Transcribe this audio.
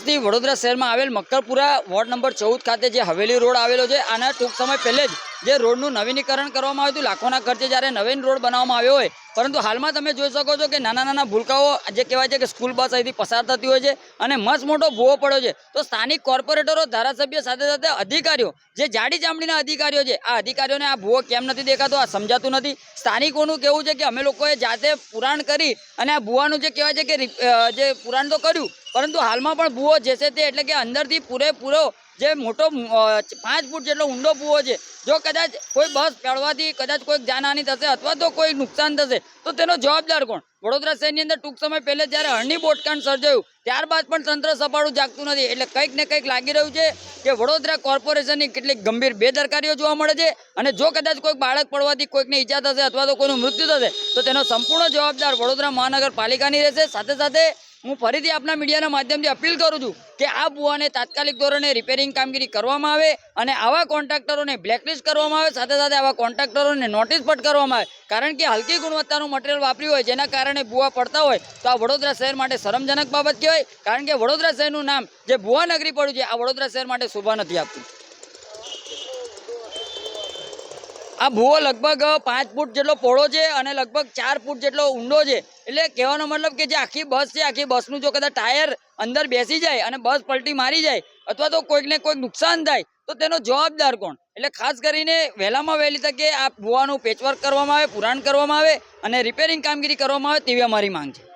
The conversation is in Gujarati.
વડોદરા શહેરમાં આવેલ મક્કરપુરા વોર્ડ નંબર 14 ખાતે જે હવેલી રોડ આવેલો છે, આના ટૂંક સમય પહેલે જ જે રોડનું નવીનીકરણ કરવામાં આવ્યું હતું, લાખોના ખર્ચે જ્યારે નવીન રોડ બનાવવામાં આવ્યો હોય, પરંતુ હાલમાં તમે જોઈ શકો છો કે નાના નાના ભૂલકાઓ જે કહેવાય છે કે સ્કૂલ બસ અહીંથી પસાર થતી હોય છે અને મસ્ત મોટો ભૂવો પડ્યો છે. તો સ્થાનિક કોર્પોરેટરો, ધારાસભ્ય સાથે સાથે અધિકારીઓ, જે જાડી ચામડીના અધિકારીઓ છે, આ અધિકારીઓને આ ભૂવો કેમ નથી દેખાતો, આ સમજાતું નથી. સ્થાનિકોનું કહેવું છે કે અમે લોકોએ જાતે પુરાણ કરી અને આ ભૂવાનું જે કહેવાય છે કે જે પુરાણ તો કર્યું, પરંતુ હાલમાં પણ ભૂવો જે છે તે એટલે કે અંદરથી પૂરેપૂરો જે મોટો 5 ફૂટ જેટલો ઊંડો ભૂવો છે. જો કદાચ કોઈ બસ પડવાથી કદાચ કોઈ જાનહાનિ થશે અથવા તો કોઈ નુકસાન થશે તો તેનો જવાબદાર કોણ? વડોદરા શહેરની અંદર ટૂંક સમય પહેલે જ્યારે હરણી બોટકાંડ સર્જાયું ત્યારબાદ પણ તંત્ર સપાડું જાગતું નથી. એટલે કંઈક ને કંઈક લાગી રહ્યું છે કે વડોદરા કોર્પોરેશનની કેટલીક ગંભીર બેદરકારીઓ જોવા મળે છે અને જો કદાચ કોઈક બાળક પડવાથી કોઈકને ઈજા થશે અથવા તો કોઈનું મૃત્યુ થશે તો તેનો સંપૂર્ણ જવાબદાર વડોદરા મહાનગરપાલિકાની રહેશે. સાથે સાથે હું ફરીથી આપના મીડિયાના માધ્યમથી અપીલ કરું છું કે આ ભૂવાને તાત્કાલિક ધોરણે રિપેરિંગ કામગીરી કરવામાં આવે અને આવા કોન્ટ્રાક્ટરોને બ્લેકલિસ્ટ કરવામાં આવે. સાથે સાથે આવા કોન્ટ્રાક્ટરોને નોટિસ પણ કરવામાં આવે, કારણ કે હલકી ગુણવત્તાનું મટીરિયલ વાપર્યું હોય જેના કારણે ભૂવા પડતા હોય તો આ વડોદરા શહેર માટે શરમજનક બાબત કહેવાય. કારણ કે વડોદરા શહેરનું નામ જે ભૂવા નગરી પડ્યું છે, આ વડોદરા શહેર માટે શોભા નથી આપતું. આ ભૂવો લગભગ 5 ફૂટ જેટલો પહોળો છે અને લગભગ 4 ફૂટ જેટલો ઊંડો છે. એટલે કહેવાનો મતલબ કે જે આખી બસ છે, આખી બસનું જો કદાચ ટાયર અંદર બેસી જાય અને બસ પલટી મારી જાય અથવા તો કોઈકને કોઈક નુકસાન થાય તો તેનો જવાબદાર કોણ? એટલે ખાસ કરીને વહેલામાં વહેલી તકે આ ભૂવાનું પેચવર્ક કરવામાં આવે, પુરાણ કરવામાં આવે અને રિપેરિંગ કામગીરી કરવામાં આવે તેવી અમારી માંગ છે.